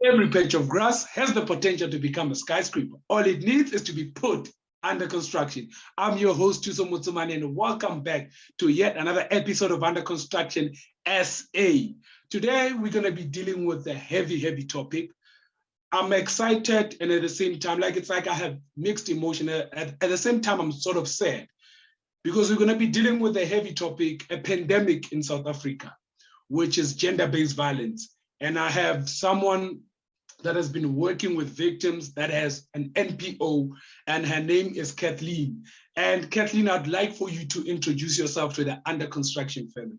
Every patch of grass has the potential to become a skyscraper. All it needs is to be put under construction. I'm your host, Thuso Motsomane, and welcome back to yet another episode of Under Construction SA. Today, we're going to be dealing with a heavy topic. I'm excited, and at the same time, it's like I have mixed emotion. At the same time, I'm sort of sad because we're going to be dealing with a heavy topic, a pandemic in South Africa, which is gender-based violence. And I have someone that has been working with victims that has an NPO, and her name is Kathleen. And Kathleen, I'd like for you to introduce yourself to the Under Construction family.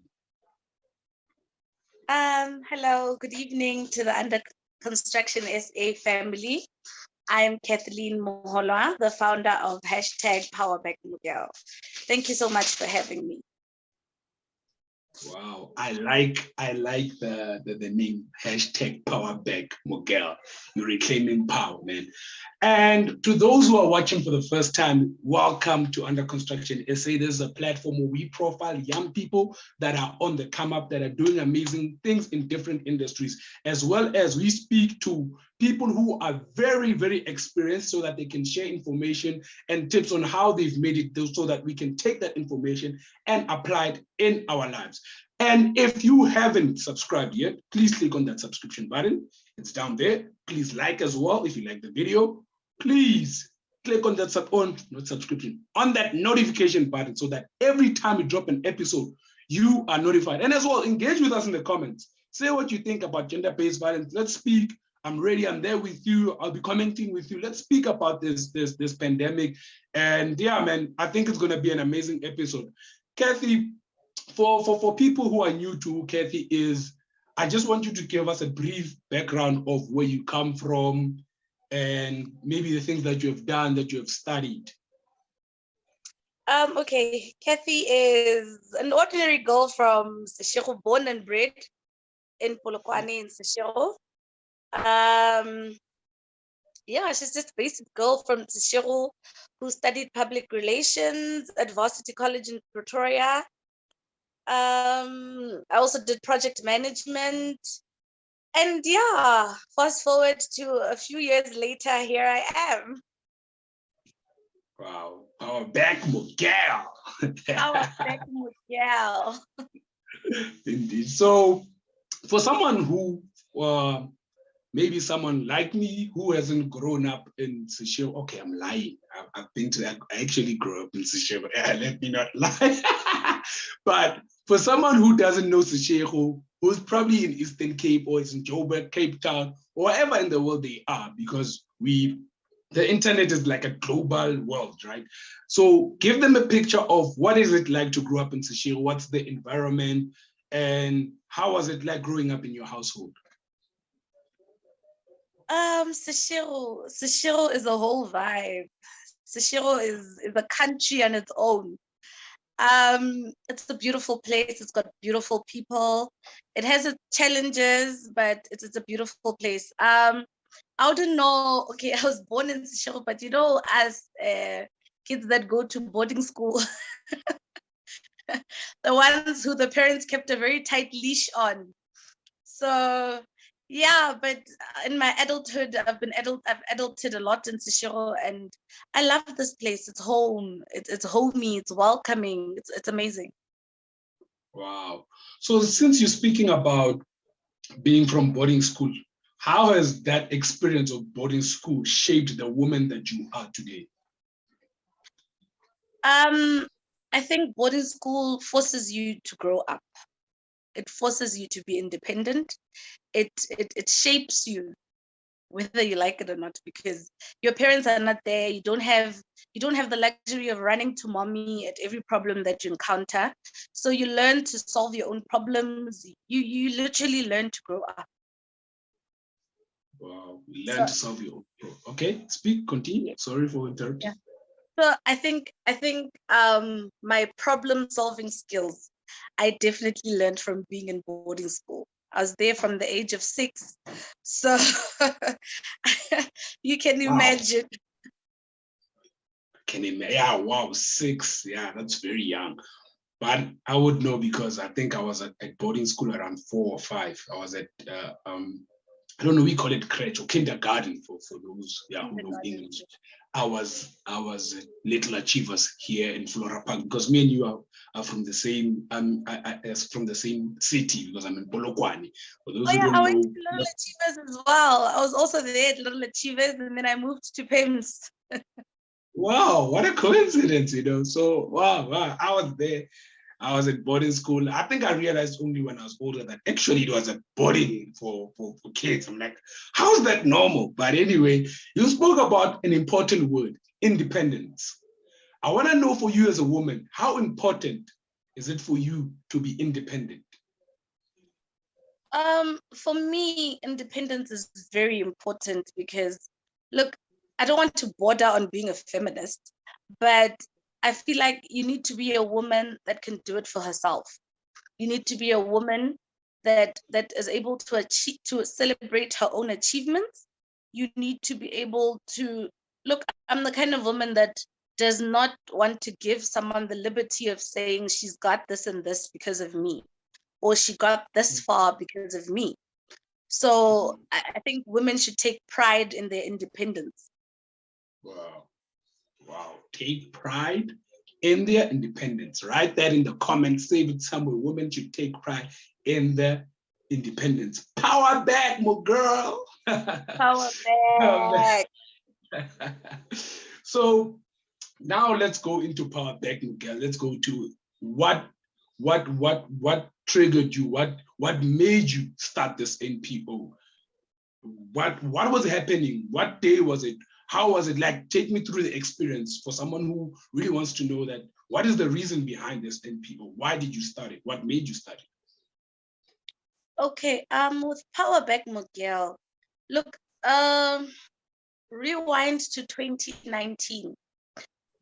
Hello, good evening to the Under Construction SA family. I'm Kathleen Moholoa, the founder of #PowerBackMoghel. Thank you so much for having me. Wow, I like the name #PowerBackMoghel. You're reclaiming power, man. And to those who are watching for the first time, welcome to Under Construction SA. This is a platform where we profile young people that are on the come up, that are doing amazing things in different industries, as well as we speak to people who are very experienced so that they can share information and tips on how they've made it so that we can take that information and apply it in our lives. And if you haven't subscribed yet, please click on that subscription button. It's down there. Please like as well if you like the video. Please click on that on that notification button so that every time we drop an episode, you are notified. And as well, engage with us in the comments. Say what you think about gender-based violence. Let's speak. I'm ready. I'm there with you. I'll be commenting with you. Let's speak about this pandemic. And yeah, man, I think it's going to be an amazing episode. Kathy, for people who are new to who Kathy is, I just want you to give us a brief background of where you come from and maybe the things that you have done, that you have studied. Okay, Kathy is an ordinary girl from Seshego, born and bred in Polokwane in Seshego. Yeah, she's just a basic girl from Seshego who studied public relations at Varsity College in Pretoria. I also did project management. And yeah, fast forward to a few years later, here I am. Wow, PowerBackMoghel. PowerBackMoghel. Indeed. So for someone who, maybe someone like me who hasn't grown up in Seshego, okay, I'm lying. I actually grew up in Seshego. Let me not lie. But for someone who doesn't know Seshego, who's probably in Eastern Cape or is in Joburg, Cape Town, or wherever in the world they are, because the internet is like a global world, right? So give them a picture of what is it like to grow up in Seshego, what's the environment, and how was it like growing up in your household? Seshego is a whole vibe. Seshego is a country on its own. It's a beautiful place. It's got beautiful people. It has its challenges, but it's a beautiful place. I don't know. Okay, I was born in Seshego, but you know, as kids that go to boarding school, the ones who the parents kept a very tight leash on. So yeah, but in my adulthood, I've adulted a lot in Seshego, and I love this place. It's home. It's homey. It's welcoming. It's amazing. Wow. So since you're speaking about being from boarding school, how has that experience of boarding school shaped the woman that you are today? I think boarding school forces you to grow up. It forces you to be independent. It shapes you, whether you like it or not, because your parents are not there. You don't have the luxury of running to mommy at every problem that you encounter. So you learn to solve your own problems. You literally learn to grow up. Wow, learn to solve your own problem. Okay, continue. Yeah. Sorry for interrupting. Yeah. So I think my problem solving skills, I definitely learned from being in boarding school. I was there from the age of 6. So you can imagine. Yeah, wow, 6. Yeah, that's very young. But I would know because I think I was at boarding school around 4 or 5. I was at I don't know, we call it crèche or kindergarten for those who know English. I was Little Achievers here in Flora Park, because me and you are from the same from the same city, because I'm in Polokwane. For those who don't I went know, to Little Achievers as well. I was also there at Little Achievers, and then I moved to PIMS. Wow, what a coincidence, you know. So wow, I was there. I was at boarding school. I think I realized only when I was older that actually it was a boarding for kids. I'm like, how's that normal? But anyway, you spoke about an important word, independence. I want to know, for you as a woman, how important is it for you to be independent? For me, independence is very important because, look, I don't want to border on being a feminist, but I feel like you need to be a woman that can do it for herself. You need to be a woman that is able to achieve, to celebrate her own achievements. You need to be able to look. I'm the kind of woman that does not want to give someone the liberty of saying she's got this and this because of me, or she got this far because of me. So I think women should take pride in their independence. Wow. Wow. Take pride in their independence. Write that in the comments. Save it somewhere. Women should take pride in their independence. Power back, my girl. Power back. So now let's go into Power Back, Moghel. Let's go to what triggered you? What made you start this NPO? What was happening? What day was it? How was it like? Take me through the experience for someone who really wants to know that. What is the reason behind this NPO? Why did you start it? What made you start it? Okay, with PowerBackMoghel, look, rewind to 2019.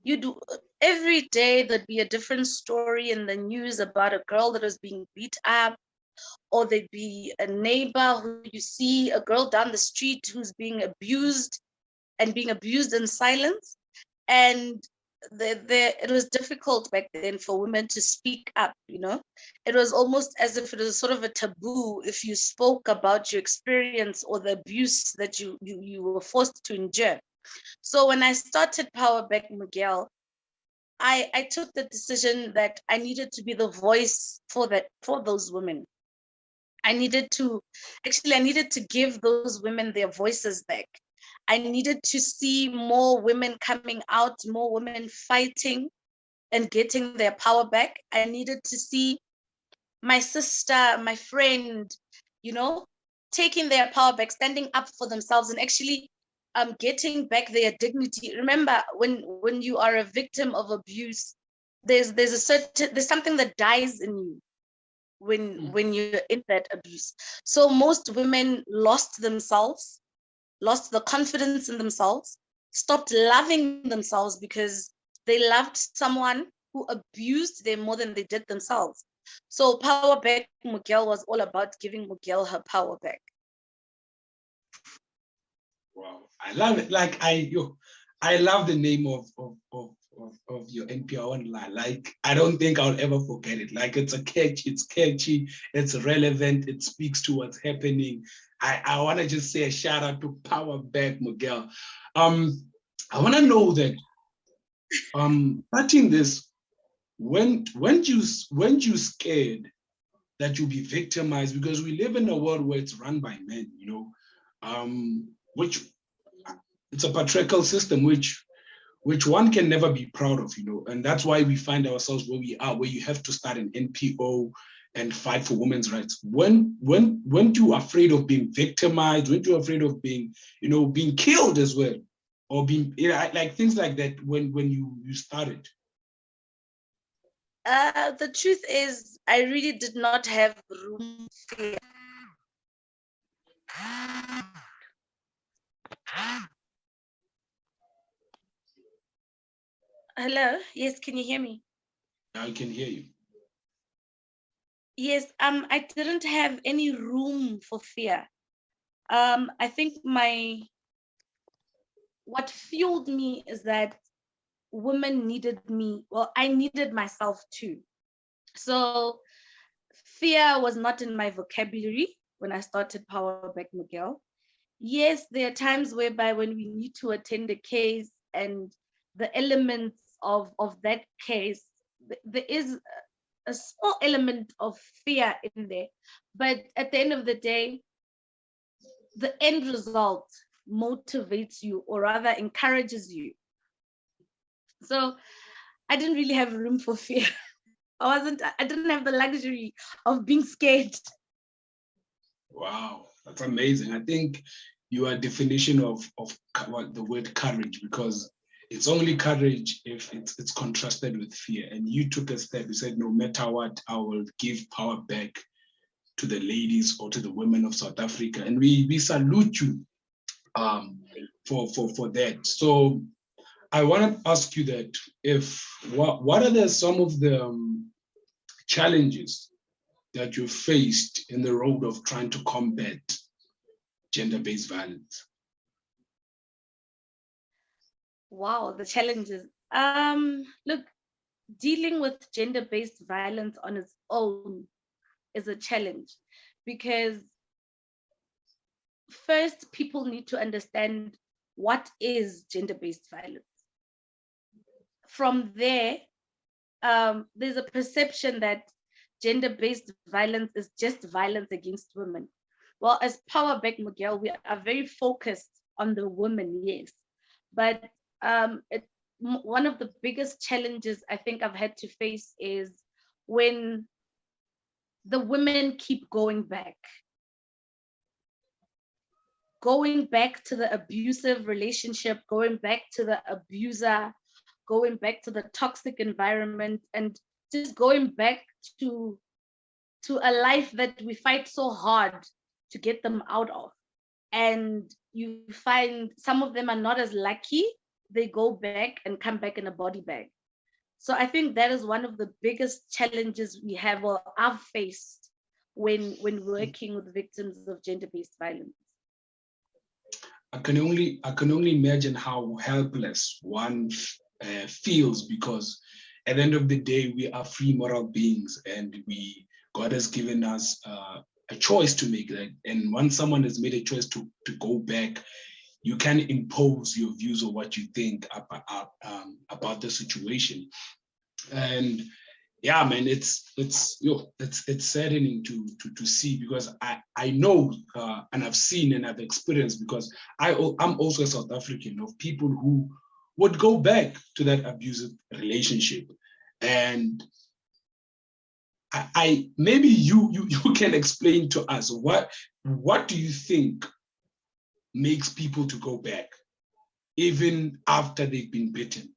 You do every day there'd be a different story in the news about a girl that was being beat up, or there'd be a neighbor who you see a girl down the street who's being abused in silence. And it was difficult back then for women to speak up, you know. It was almost as if it was sort of a taboo if you spoke about your experience or the abuse that you were forced to endure. So when I started PowerBackMoghel, I took the decision that I needed to be the voice for those women. I needed to give those women their voices back. I needed to see more women coming out, more women fighting and getting their power back. I needed to see my sister, my friend, you know, taking their power back, standing up for themselves, and actually getting back their dignity. Remember, when you are a victim of abuse, there's something that dies in you when you're in that abuse. So most women lost themselves, lost the confidence in themselves, stopped loving themselves because they loved someone who abused them more than they did themselves. So PowerBackMoghel was all about giving Moghel her power back. Wow, I love it. Like I love the name of your NPO online. Like I don't think I'll ever forget it. Like it's catchy, it's relevant, it speaks to what's happening. I want to just say a shout out to PowerBackMoghel. I want to know that starting this, when you scared that you'll be victimized, because we live in a world where it's run by men, you know, which it's a patriarchal system which one can never be proud of, you know, and that's why we find ourselves where we are, where you have to start an NPO and fight for women's rights. When you afraid of being victimized, when you're afraid of being, you know, being killed as well, or being, you know, like things like that when you started? The truth is, I really did not have room for fear. Hello? Yes, can you hear me? I can hear you. Yes, I didn't have any room for fear. I think what fueled me is that women needed me. Well, I needed myself too. So fear was not in my vocabulary when I started PowerBackMoghel. Yes, there are times whereby when we need to attend a case and the elements of that case, there is a small element of fear in there. But at the end of the day, the end result motivates you, or rather encourages you. So I didn't really have room for fear. I didn't have the luxury of being scared. Wow, that's amazing. I think you are a definition of what the word courage, because it's only courage if it's contrasted with fear. And you took a step. You said, no matter what, I will give power back to the ladies or to the women of South Africa. And we salute you for that. So I want to ask you that what are some of the challenges that you faced in the road of trying to combat gender-based violence? Wow, the challenges. Look, dealing with gender-based violence on its own is a challenge, because first people need to understand what is gender-based violence. From there, there's a perception that gender-based violence is just violence against women. Well, as PowerBackMoghel, we are very focused on the women, yes, but one of the biggest challenges I think I've had to face is when the women keep going back to the abusive relationship, going back to the abuser, going back to the toxic environment, and just going back to a life that we fight so hard to get them out of. And you find some of them are not as lucky. They go back and come back in a body bag. So I think that is one of the biggest challenges we have, or I've faced, when working with victims of gender-based violence. I can only imagine how helpless one feels, because at the end of the day, we are free moral beings, and God has given us a choice to make that. And once someone has made a choice to go back, you can impose your views or what you think about the situation. And yeah, man, it's saddening to see, because I know and I've seen and I've experienced, because I'm also a South African, of people who would go back to that abusive relationship. And I maybe you can explain to us what do you think makes people to go back even after they've been bitten?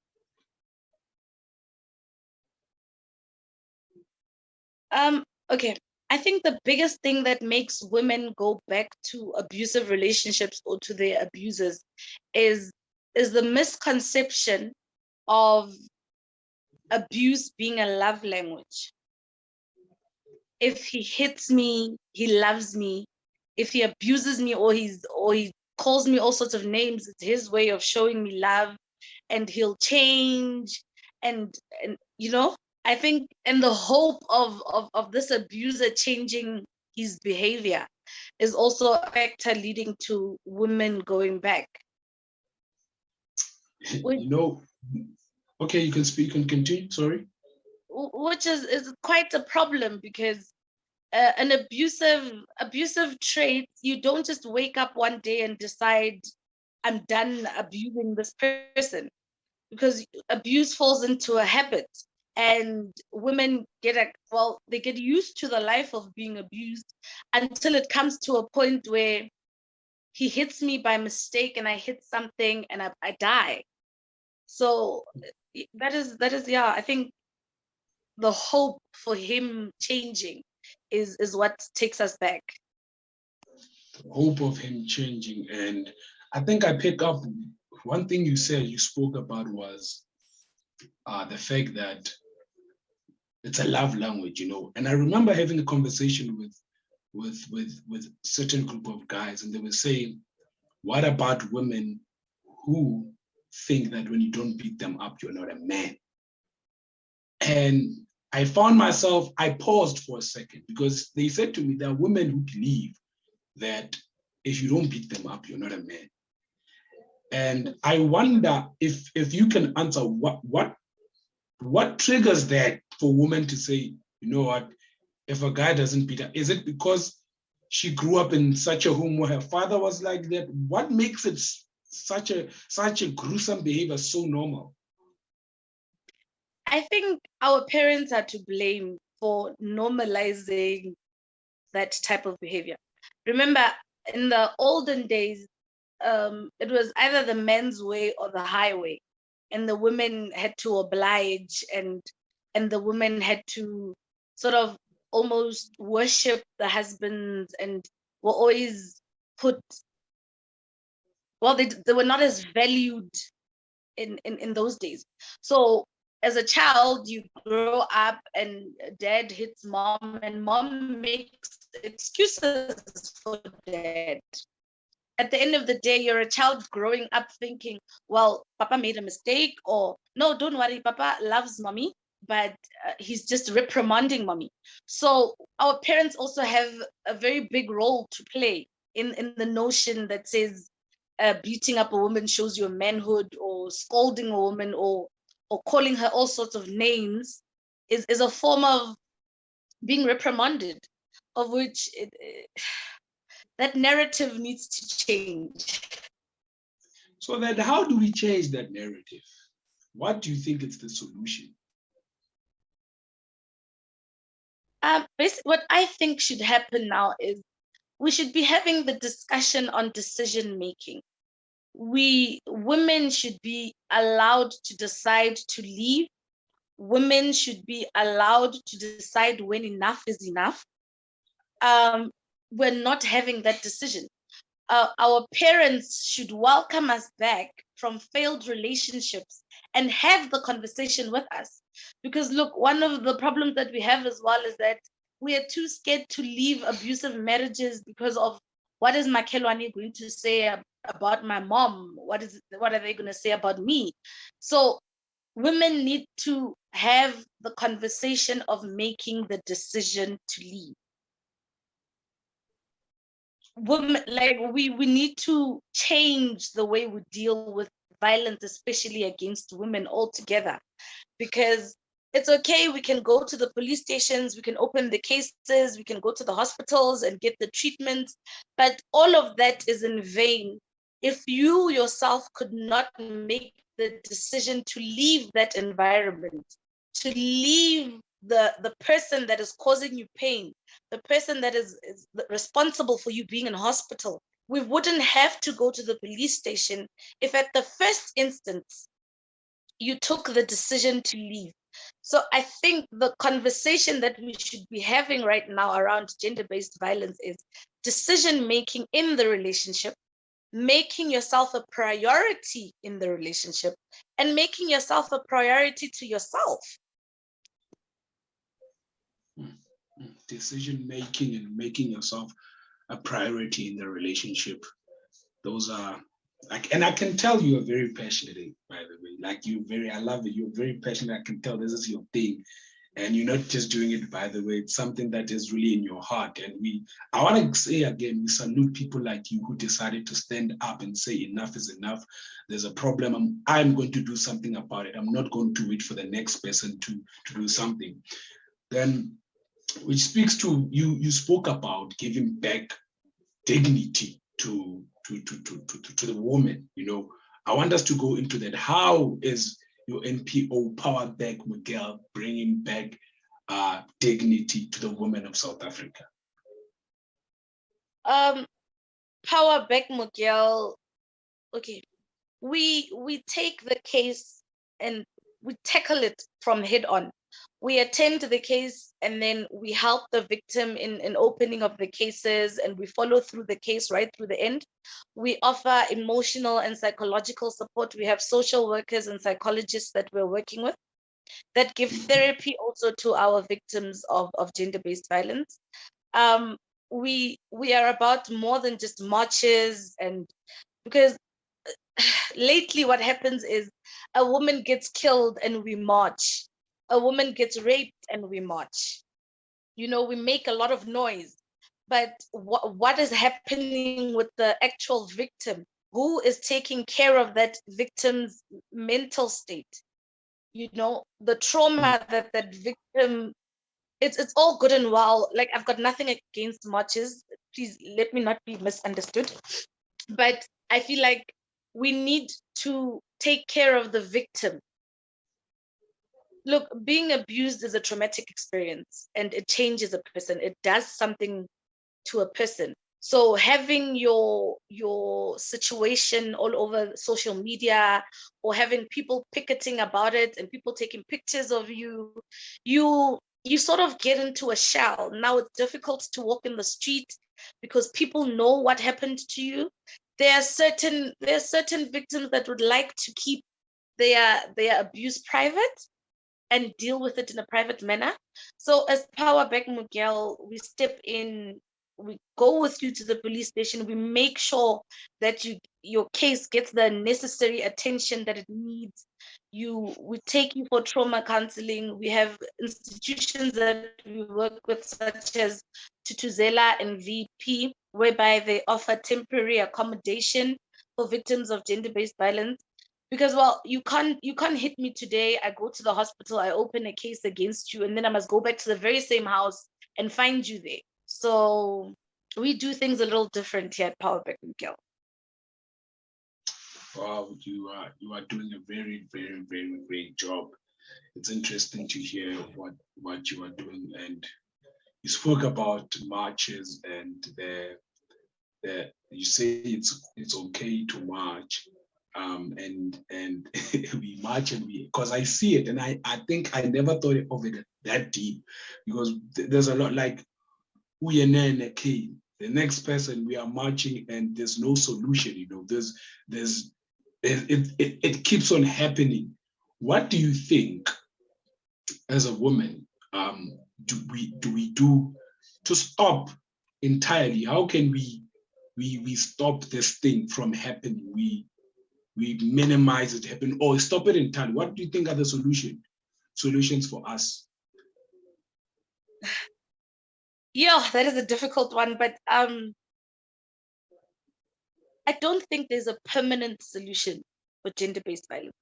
Okay, I think the biggest thing that makes women go back to abusive relationships or to their abusers is the misconception of abuse being a love language. If he hits me, he loves me. If he abuses me, or he calls me all sorts of names, it's his way of showing me love, and he'll change. And you know, I think, and the hope of this abuser changing his behavior is also a factor leading to women going back. You know, okay, you can speak and continue, sorry. Which is quite a problem, because an abusive trait, you don't just wake up one day and decide, I'm done abusing this person, because abuse falls into a habit, and women they get used to the life of being abused until it comes to a point where he hits me by mistake and I hit something and I die. So that is yeah, I think the hope for him changing is what takes us back. Hope of him changing. And I think I pick up one thing you spoke about was the fact that it's a love language, you know. And I remember having a conversation with certain group of guys, and they were saying, what about women who think that when you don't beat them up, you're not a man? And I found myself, I paused for a second, because they said to me, there are women who believe that if you don't beat them up, you're not a man. And I wonder if you can answer what triggers that for women to say, you know what, if a guy doesn't beat her, is it because she grew up in such a home where her father was like that? What makes it such a gruesome behavior so normal? I think our parents are to blame for normalizing that type of behavior. Remember, in the olden days, it was either the men's way or the highway, and the women had to oblige, and the women had to sort of almost worship the husbands, and were always put, well, they were not as valued in those days. So as a child, you grow up and dad hits mom, and mom makes excuses for dad. At the end of the day, you're a child growing up thinking, well, Papa made a mistake, or no, don't worry, Papa loves mommy, but he's just reprimanding mommy. So our parents also have a very big role to play in the notion that says beating up a woman shows your manhood, or scolding a woman, or calling her all sorts of names is a form of being reprimanded, of which that narrative needs to change. So then how do we change that narrative? What do you think is the solution? Basically, what I think should happen now is we should be having the discussion on decision making. Women should be allowed to decide to leave. Women should be allowed to decide when enough is enough. We're not having that decision. Our parents should welcome us back from failed relationships and have the conversation with us. Because look, one of the problems that we have as well is that we are too scared to leave abusive marriages because of what is Makelwani going to say about my mom? What are they going to say about me? So women need to have the conversation of making the decision to leave. Women, like we need to change the way we deal with violence, especially against women altogether, because it's okay, we can go to the police stations, we can open the cases, we can go to the hospitals and get the treatment, but all of that is in vain if you yourself could not make the decision to leave that environment, to leave the person that is causing you pain, the person that is responsible for you being in hospital. We wouldn't have to go to the police station if at the first instance you took the decision to leave. So I think the conversation that we should be having right now around gender-based violence is decision making in the relationship, making yourself a priority in the relationship, and making yourself a priority to yourself. Decision making and making yourself a priority in the relationship. Those are like, and I can tell you are very passionate, by the way. Like I love it. You're very passionate. I can tell this is your thing. And you're not just doing it by the way, it's something that is really in your heart. And I want to say again, we salute people like you who decided to stand up and say enough is enough. There's a problem. I'm going to do something about it. I'm not going to wait for the next person to do something. Then, which speaks to you spoke about giving back dignity to the woman. I want us to go into that. How is your NPO PowerBackMoghel bringing back dignity to the women of South Africa? PowerBackMoghel, okay, we take the case and we tackle it from head on. We attend to the case and then we help the victim in opening of the cases, and we follow through the case right through the end. We offer emotional and psychological support. We have social workers and psychologists that we're working with that give therapy also to our victims of gender-based violence. We are about more than just marches, and because lately what happens is a woman gets killed and we march. A woman gets raped and we march. We make a lot of noise. but what is happening with the actual victim? Who is taking care of that victim's mental state? You know, the trauma that that victim, it's all good and well. Like, I've got nothing against marches. Please let me not be misunderstood. But I feel like we need to take care of the victim. Look, being abused is a traumatic experience and it changes a person. It does something to a person. So having your situation all over social media, or having people picketing about it and people taking pictures of you, you sort of get into a shell. Now it's difficult to walk in the street because people know what happened to you. There are certain victims that would like to keep their abuse private and deal with it in a private manner. So as PowerBackMoghel, we step in, we go with you to the police station, we make sure that your case gets the necessary attention that it needs. We take you for trauma counseling. We have institutions that we work with, such as Tutuzela and VP, whereby they offer temporary accommodation for victims of gender-based violence. Because, well, you can't hit me today. I go to the hospital, I open a case against you, and then I must go back to the very same house and find you there. So we do things a little different here at PowerBackMoghel. Wow, you are doing a very, very, very great job. It's interesting to hear what you are doing, and you spoke about marches and the you say it's okay to march, and we march, and because I see it, and I think I never thought of it that deep, because there's a lot like the next person, we are marching and there's no solution. It keeps on happening. What do you think, as a woman, do we do to stop entirely? How can we stop this thing from happening? We minimize it happening, or stop it entirely? What do you think are the solutions for us? Yeah, that is a difficult one, but I don't think there's a permanent solution for gender-based violence.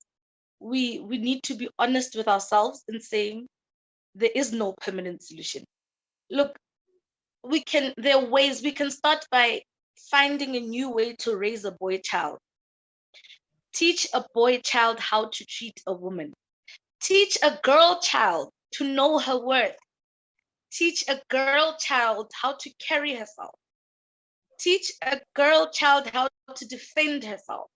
We need to be honest with ourselves in saying there is no permanent solution. Look, there are ways. We can start by finding a new way to raise a boy child. Teach a boy child how to treat a woman. Teach a girl child to know her worth. Teach a girl child how to carry herself. Teach a girl child how to defend herself.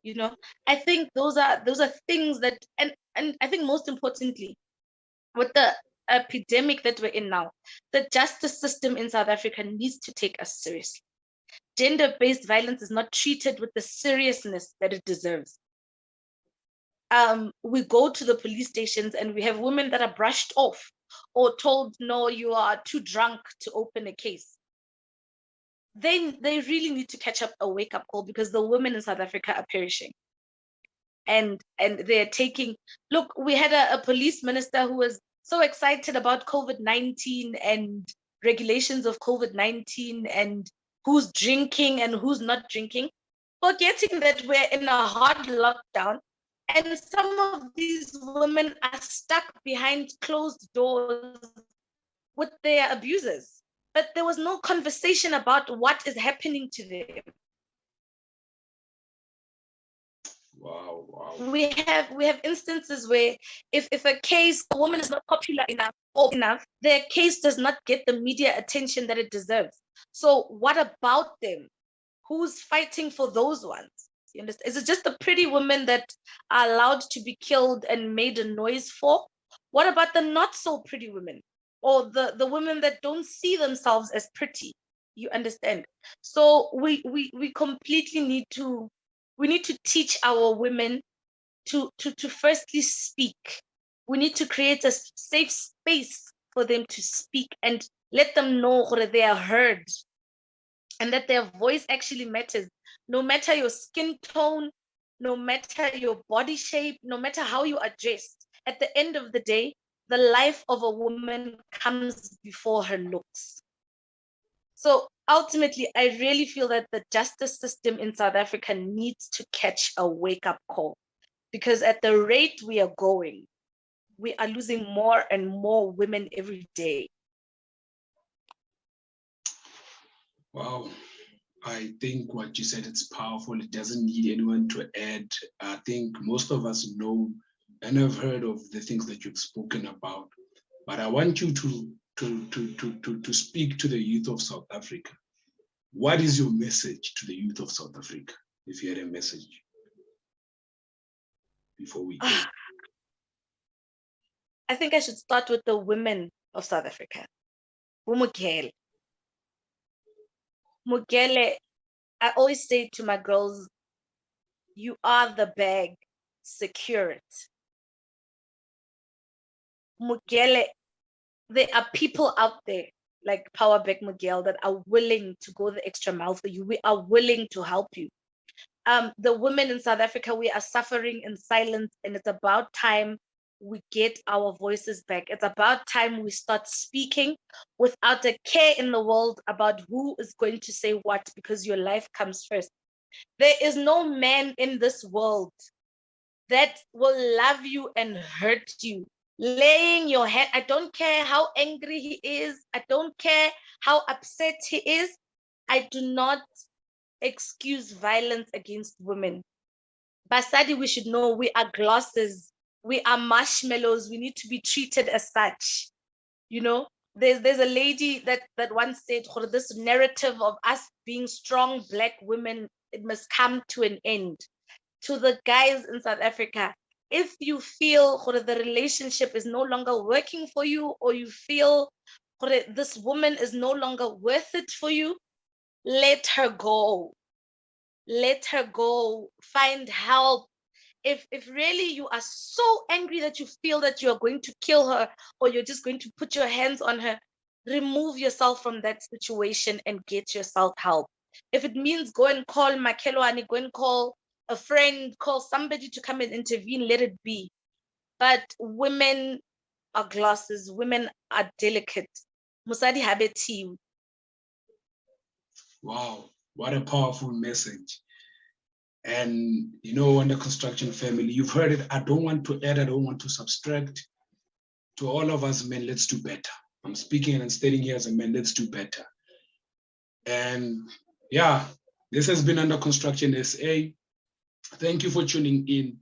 You know, I think those are things that, and I think most importantly, with the epidemic that we're in now, the justice system in South Africa needs to take us seriously. Gender-based violence is not treated with the seriousness that it deserves. We go to the police stations and we have women that are brushed off or told, no, you are too drunk to open a case. They really need to catch up a wake-up call, because the women in South Africa are perishing. And they're taking, look, we had a police minister who was so excited about COVID-19 and regulations of COVID-19 and who's drinking and who's not drinking, forgetting that we're in a hard lockdown and some of these women are stuck behind closed doors with their abusers. But there was no conversation about what is happening to them. Wow. We have instances where if a woman is not popular enough, their case does not get the media attention that it deserves. So what about them? Who's fighting for those ones? You understand? Is it just the pretty women that are allowed to be killed and made a noise for? What about the not so pretty women, or the women that don't see themselves as pretty? You understand? So we completely need to teach our women to firstly speak. We need to create a safe space for them to speak and let them know that they are heard and that their voice actually matters. No matter your skin tone, no matter your body shape, no matter how you are dressed, at the end of the day, the life of a woman comes before her looks. So ultimately, I really feel that the justice system in South Africa needs to catch a wake-up call, because at the rate we are going, we are losing more and more women every day. Wow. I think what you said, it's powerful. It doesn't need anyone to add. I think most of us know and have heard of the things that you've spoken about. But I want you to speak to the youth of South Africa. What is your message to the youth of South Africa, if you had a message before we go? I think I should start with the women of South Africa. Moghel. Moghel, I always say to my girls, you are the bag, secure it. Moghel, there are people out there like PowerBackMoghel that are willing to go the extra mile for you. We are willing to help you. The women in South Africa, we are suffering in silence, and it's about time we get our voices back. It's about time we start speaking without a care in the world about who is going to say what, because your life comes first. There is no man in this world that will love you and hurt you. Laying your head, I don't care how angry he is, I don't care how upset he is, I do not excuse violence against women. Basadi, we should know we are glasses, we are marshmallows, we need to be treated as such. You know, there's a lady that once said, this narrative of us being strong Black women, it must come to an end. To the guys in South Africa, if you feel the relationship is no longer working for you, or you feel this woman is no longer worth it for you, let her go. Let her go. Find help. If really you are so angry that you feel that you are going to kill her, or you're just going to put your hands on her, remove yourself from that situation and get yourself help. If it means go and call Makelwani, go and call a friend, call somebody to come and intervene, let it be. But women are glasses, women are delicate. Musadi habeti. Wow, what a powerful message. And you know, Under Construction family, you've heard it. I don't want to add, I don't want to subtract. To all of us men, let's do better. I'm speaking and stating here as a man, let's do better. And yeah, this has been Under Construction SA. Thank you for tuning in.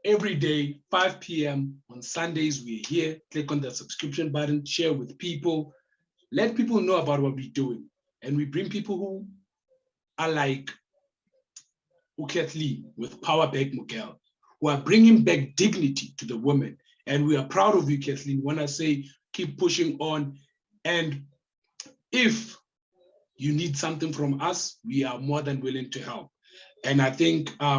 Every day, 5 p.m. on Sundays, we're here. Click on the subscription button, share with people, let people know about what we're doing. And we bring people who are like Kathleen with PowerBackMoghel, who are bringing back dignity to the women. And we are proud of you, Kathleen. When I say keep pushing on, and if you need something from us, we are more than willing to help. And I think I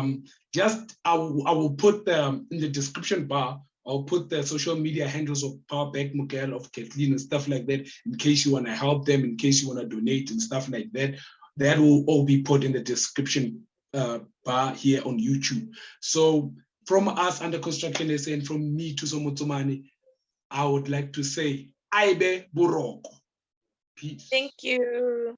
will put in the description bar, I'll put the social media handles of PowerBackMoghel, of Kathleen and stuff like that, in case you want to help them, in case you want to donate and stuff like that. That will all be put in the description bar here on YouTube. So from us, Under Construction SA, and from me, Thuso Motsomane, I would like to say, Aibe Buroko. Peace. Thank you.